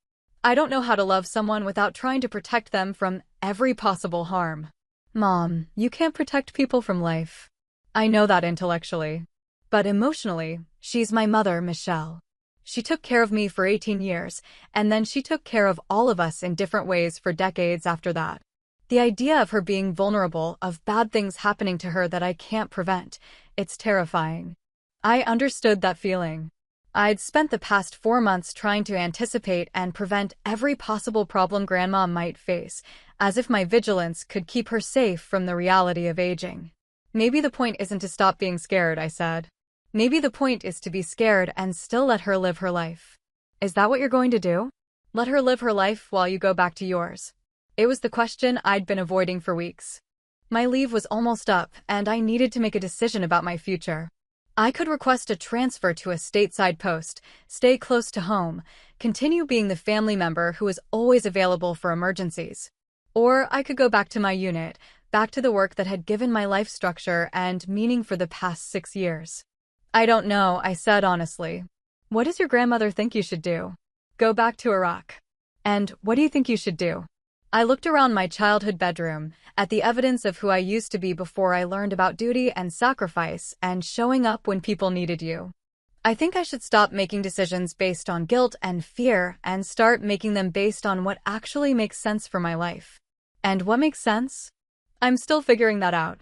I don't know how to love someone without trying to protect them from every possible harm." "Mom, you can't protect people from life." "I know that intellectually. But emotionally, she's my mother, Michelle. She took care of me for 18 years, and then she took care of all of us in different ways for decades after that. The idea of her being vulnerable, of bad things happening to her that I can't prevent, it's terrifying." I understood that feeling. I'd spent the past 4 months trying to anticipate and prevent every possible problem Grandma might face, as if my vigilance could keep her safe from the reality of aging. "Maybe the point isn't to stop being scared," I said. "Maybe the point is to be scared and still let her live her life." "Is that what you're going to do? Let her live her life while you go back to yours?" It was the question I'd been avoiding for weeks. My leave was almost up, and I needed to make a decision about my future. I could request a transfer to a stateside post, stay close to home, continue being the family member who is always available for emergencies. Or I could go back to my unit, back to the work that had given my life structure and meaning for the past 6 years. I don't know, I said honestly. What does your grandmother think you should do? Go back to Iraq. And what do you think you should do? I looked around my childhood bedroom, at the evidence of who I used to be before I learned about duty and sacrifice and showing up when people needed you. I think I should stop making decisions based on guilt and fear and start making them based on what actually makes sense for my life. And what makes sense? I'm still figuring that out.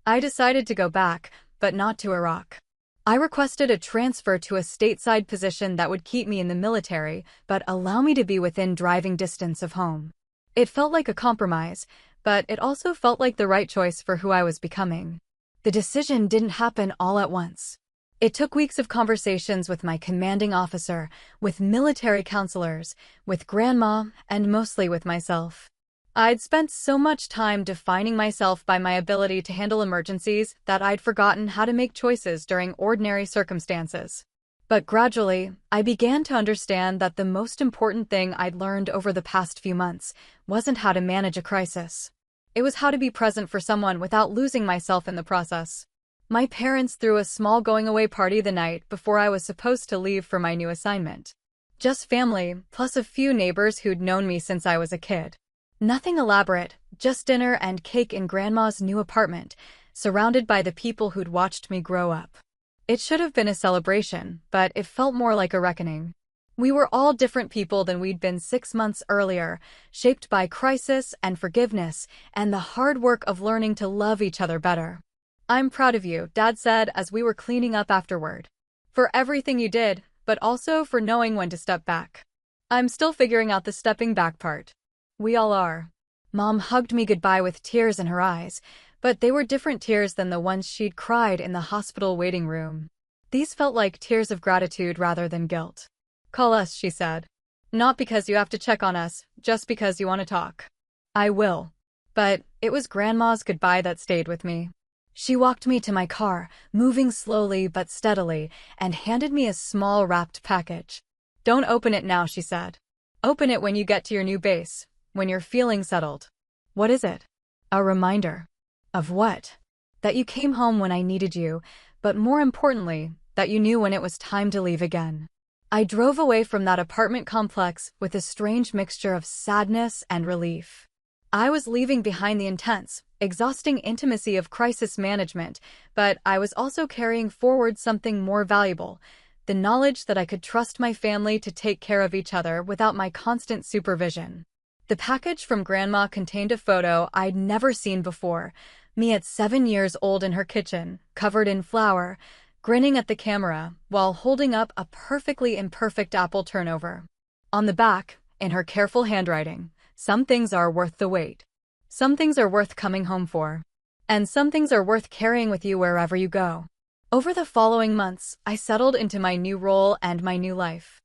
I decided to go back, but not to Iraq. I requested a transfer to a stateside position that would keep me in the military, but allow me to be within driving distance of home. It felt like a compromise, but it also felt like the right choice for who I was becoming. The decision didn't happen all at once. It took weeks of conversations with my commanding officer, with military counselors, with grandma, and mostly with myself. I'd spent so much time defining myself by my ability to handle emergencies that I'd forgotten how to make choices during ordinary circumstances. But gradually, I began to understand that the most important thing I'd learned over the past few months wasn't how to manage a crisis. It was how to be present for someone without losing myself in the process. My parents threw a small going-away party the night before I was supposed to leave for my new assignment. Just family, plus a few neighbors who'd known me since I was a kid. Nothing elaborate, just dinner and cake in Grandma's new apartment, surrounded by the people who'd watched me grow up. It should have been a celebration, but it felt more like a reckoning. We were all different people than we'd been 6 months earlier, shaped by crisis and forgiveness and the hard work of learning to love each other better. I'm proud of you, Dad said as we were cleaning up afterward. For everything you did, but also for knowing when to step back. I'm still figuring out the stepping back part. We all are. Mom hugged me goodbye with tears in her eyes, but they were different tears than the ones she'd cried in the hospital waiting room. These felt like tears of gratitude rather than guilt. Call us, she said. Not because you have to check on us, just because you want to talk. I will. But it was Grandma's goodbye that stayed with me. She walked me to my car, moving slowly but steadily, and handed me a small wrapped package. Don't open it now, she said. Open it when you get to your new base. When you're feeling settled. What is it? A reminder. Of what? That you came home when I needed you, but more importantly, that you knew when it was time to leave again. I drove away from that apartment complex with a strange mixture of sadness and relief. I was leaving behind the intense, exhausting intimacy of crisis management, but I was also carrying forward something more valuable, the knowledge that I could trust my family to take care of each other without my constant supervision. The package from Grandma contained a photo I'd never seen before, me at 7 years old in her kitchen, covered in flour, grinning at the camera while holding up a perfectly imperfect apple turnover. On the back, in her careful handwriting, some things are worth the wait. Some things are worth coming home for. And some things are worth carrying with you wherever you go. Over the following months, I settled into my new role and my new life.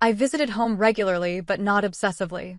I visited home regularly but not obsessively.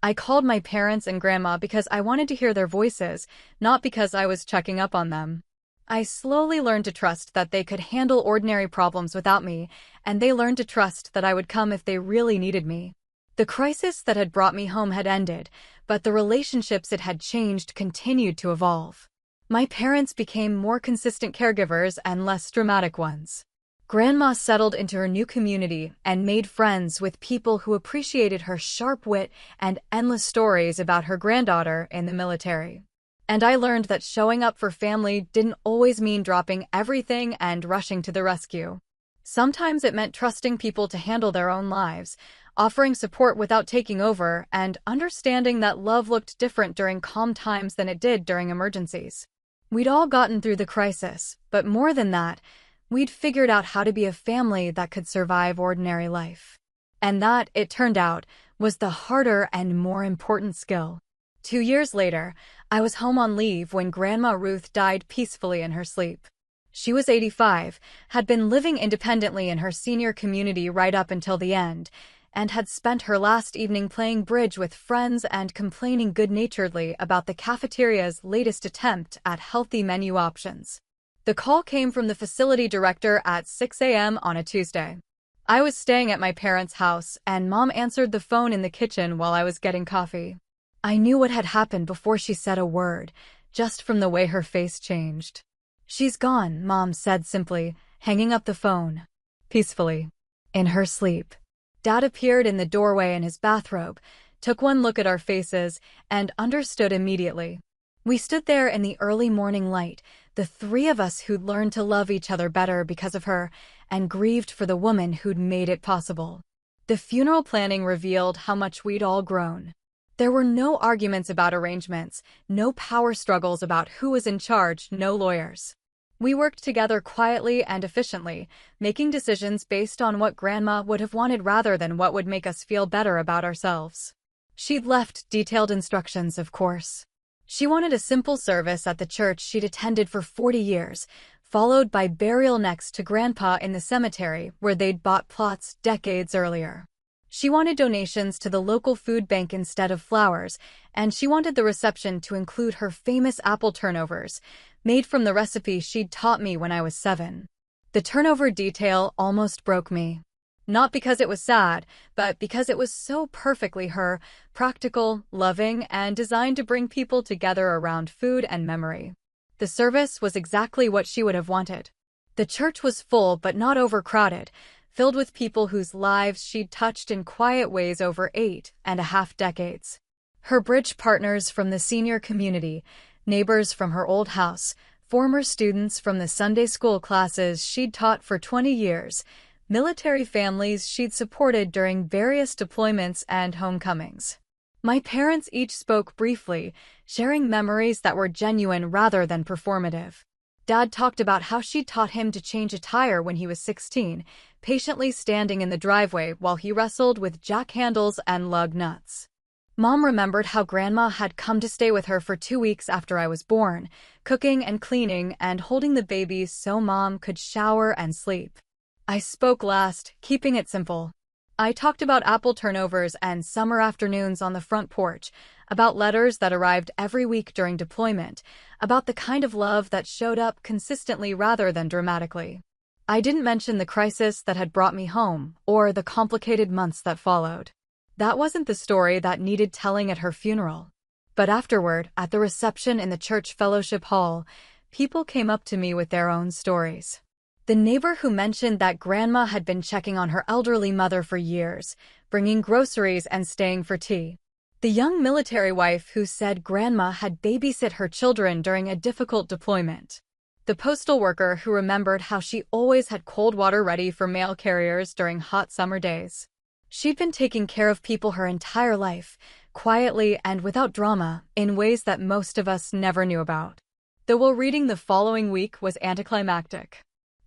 I called my parents and Grandma because I wanted to hear their voices, not because I was checking up on them. I slowly learned to trust that they could handle ordinary problems without me, and they learned to trust that I would come if they really needed me. The crisis that had brought me home had ended, but the relationships it had changed continued to evolve. My parents became more consistent caregivers and less dramatic ones. Grandma settled into her new community and made friends with people who appreciated her sharp wit and endless stories about her granddaughter in the military. And I learned that showing up for family didn't always mean dropping everything and rushing to the rescue. Sometimes it meant trusting people to handle their own lives, offering support without taking over, and understanding that love looked different during calm times than it did during emergencies. We'd all gotten through the crisis, but more than that, we'd figured out how to be a family that could survive ordinary life. And that, it turned out, was the harder and more important skill. 2 years later, I was home on leave when Grandma Ruth died peacefully in her sleep. She was 85, had been living independently in her senior community right up until the end, and had spent her last evening playing bridge with friends and complaining good-naturedly about the cafeteria's latest attempt at healthy menu options. The call came from the facility director at 6 a.m. on a Tuesday. I was staying at my parents' house, and Mom answered the phone in the kitchen while I was getting coffee. I knew what had happened before she said a word, just from the way her face changed. "She's gone," Mom said simply, hanging up the phone. Peacefully. In her sleep. Dad appeared in the doorway in his bathrobe, took one look at our faces, and understood immediately. We stood there in the early morning light, the three of us who'd learned to love each other better because of her, and grieved for the woman who'd made it possible. The funeral planning revealed how much we'd all grown. There were no arguments about arrangements, no power struggles about who was in charge, no lawyers. We worked together quietly and efficiently, making decisions based on what Grandma would have wanted rather than what would make us feel better about ourselves. She'd left detailed instructions, of course. She wanted a simple service at the church she'd attended for 40 years, followed by burial next to Grandpa in the cemetery where they'd bought plots decades earlier. She wanted donations to the local food bank instead of flowers, and she wanted the reception to include her famous apple turnovers, made from the recipe she'd taught me when I was 7. The turnover detail almost broke me. Not because it was sad, but because it was so perfectly her, practical, loving, and designed to bring people together around food and memory. The service was exactly what she would have wanted. The church was full but not overcrowded, filled with people whose lives she'd touched in quiet ways over 8.5 decades. Her bridge partners from the senior community, neighbors from her old house, former students from the Sunday school classes she'd taught for 20 years, military families she'd supported during various deployments and homecomings. My parents each spoke briefly, sharing memories that were genuine rather than performative. Dad talked about how she'd taught him to change a tire when he was 16, patiently standing in the driveway while he wrestled with jack handles and lug nuts. Mom remembered how Grandma had come to stay with her for 2 weeks after I was born, cooking and cleaning and holding the baby so Mom could shower and sleep. I spoke last, keeping it simple. I talked about apple turnovers and summer afternoons on the front porch, about letters that arrived every week during deployment, about the kind of love that showed up consistently rather than dramatically. I didn't mention the crisis that had brought me home, or the complicated months that followed. That wasn't the story that needed telling at her funeral. But afterward, at the reception in the church fellowship hall, people came up to me with their own stories. The neighbor who mentioned that Grandma had been checking on her elderly mother for years, bringing groceries and staying for tea. The young military wife who said Grandma had babysit her children during a difficult deployment. The postal worker who remembered how she always had cold water ready for mail carriers during hot summer days. She'd been taking care of people her entire life, quietly and without drama, in ways that most of us never knew about. The will reading the following week was anticlimactic.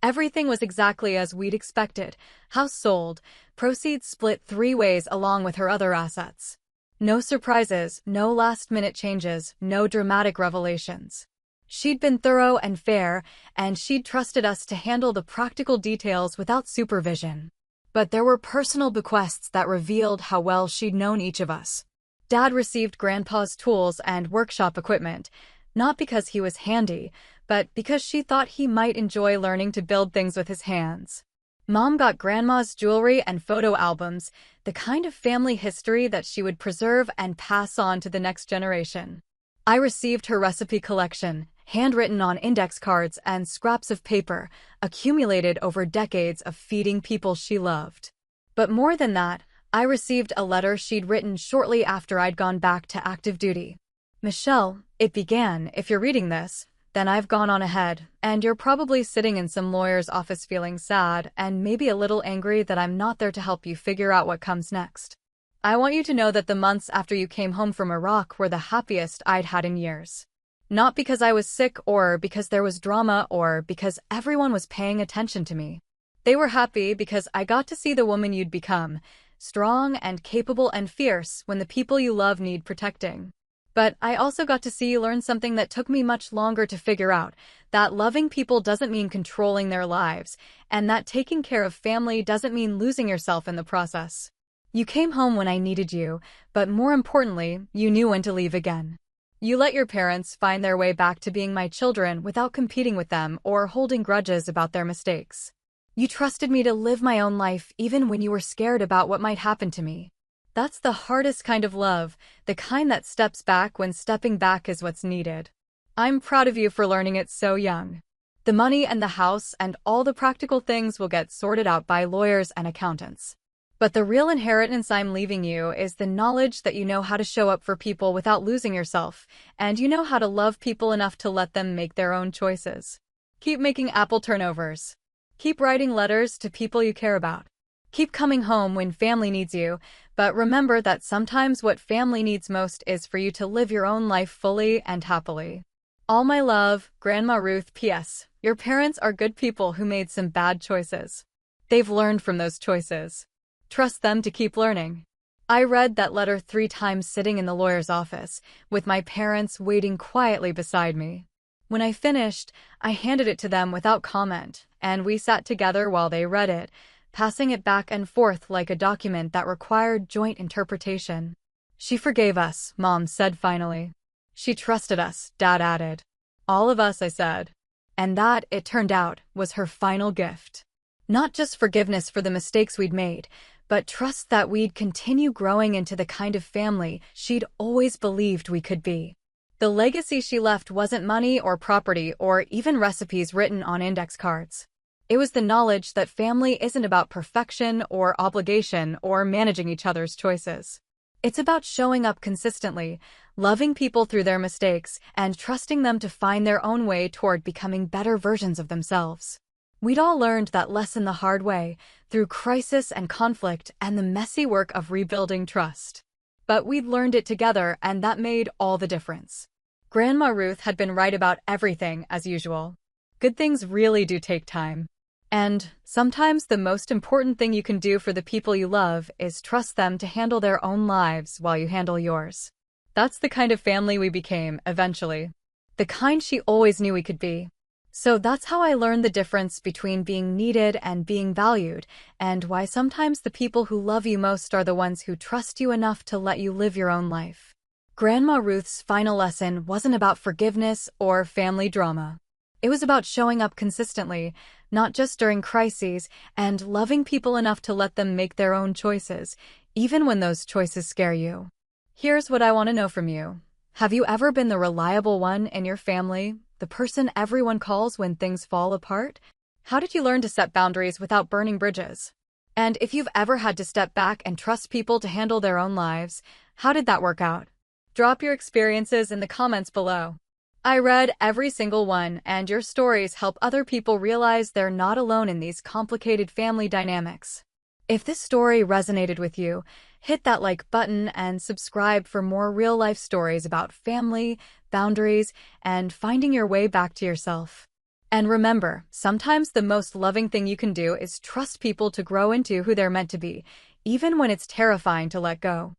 Everything was exactly as we'd expected. House sold, proceeds split 3 ways along with her other assets. No surprises, no last-minute changes, no dramatic revelations. She'd been thorough and fair, and she'd trusted us to handle the practical details without supervision. But there were personal bequests that revealed how well she'd known each of us. Dad received Grandpa's tools and workshop equipment, not because he was handy, but because she thought he might enjoy learning to build things with his hands. Mom got Grandma's jewelry and photo albums, the kind of family history that she would preserve and pass on to the next generation. I received her recipe collection, handwritten on index cards and scraps of paper, accumulated over decades of feeding people she loved. But more than that, I received a letter she'd written shortly after I'd gone back to active duty. Michelle, it began, if you're reading this, then I've gone on ahead, and you're probably sitting in some lawyer's office feeling sad and maybe a little angry that I'm not there to help you figure out what comes next. I want you to know that the months after you came home from Iraq were the happiest I'd had in years. Not because I was sick or because there was drama or because everyone was paying attention to me. They were happy because I got to see the woman you'd become, strong and capable and fierce when the people you love need protecting. But I also got to see you learn something that took me much longer to figure out, that loving people doesn't mean controlling their lives, and that taking care of family doesn't mean losing yourself in the process. You came home when I needed you, but more importantly, you knew when to leave again. You let your parents find their way back to being my children without competing with them or holding grudges about their mistakes. You trusted me to live my own life even when you were scared about what might happen to me. That's the hardest kind of love, the kind that steps back when stepping back is what's needed. I'm proud of you for learning it so young. The money and the house and all the practical things will get sorted out by lawyers and accountants. But the real inheritance I'm leaving you is the knowledge that you know how to show up for people without losing yourself, and you know how to love people enough to let them make their own choices. Keep making apple turnovers. Keep writing letters to people you care about. Keep coming home when family needs you, but remember that sometimes what family needs most is for you to live your own life fully and happily. All my love, Grandma Ruth. P.S. Your parents are good people who made some bad choices. They've learned from those choices. Trust them to keep learning. I read that letter 3 times sitting in the lawyer's office, with my parents waiting quietly beside me. When I finished, I handed it to them without comment, and we sat together while they read it, passing it back and forth like a document that required joint interpretation. She forgave us, Mom said finally. She trusted us, Dad added. All of us, I said. And that, it turned out, was her final gift. Not just forgiveness for the mistakes we'd made, but trust that we'd continue growing into the kind of family she'd always believed we could be. The legacy she left wasn't money or property or even recipes written on index cards. It was the knowledge that family isn't about perfection or obligation or managing each other's choices. It's about showing up consistently, loving people through their mistakes, and trusting them to find their own way toward becoming better versions of themselves. We'd all learned that lesson the hard way, through crisis and conflict and the messy work of rebuilding trust. But we'd learned it together, and that made all the difference. Grandma Ruth had been right about everything, as usual. Good things really do take time. And sometimes the most important thing you can do for the people you love is trust them to handle their own lives while you handle yours. That's the kind of family we became, eventually. The kind she always knew we could be. So that's how I learned the difference between being needed and being valued, and why sometimes the people who love you most are the ones who trust you enough to let you live your own life. Grandma Ruth's final lesson wasn't about forgiveness or family drama. It was about showing up consistently, not just during crises, and loving people enough to let them make their own choices, even when those choices scare you. Here's what I want to know from you. Have you ever been the reliable one in your family, the person everyone calls when things fall apart? How did you learn to set boundaries without burning bridges? And if you've ever had to step back and trust people to handle their own lives, how did that work out? Drop your experiences in the comments below. I read every single one, and your stories help other people realize they're not alone in these complicated family dynamics. If this story resonated with you, hit that like button and subscribe for more real-life stories about family, boundaries, and finding your way back to yourself. And remember, sometimes the most loving thing you can do is trust people to grow into who they're meant to be, even when it's terrifying to let go.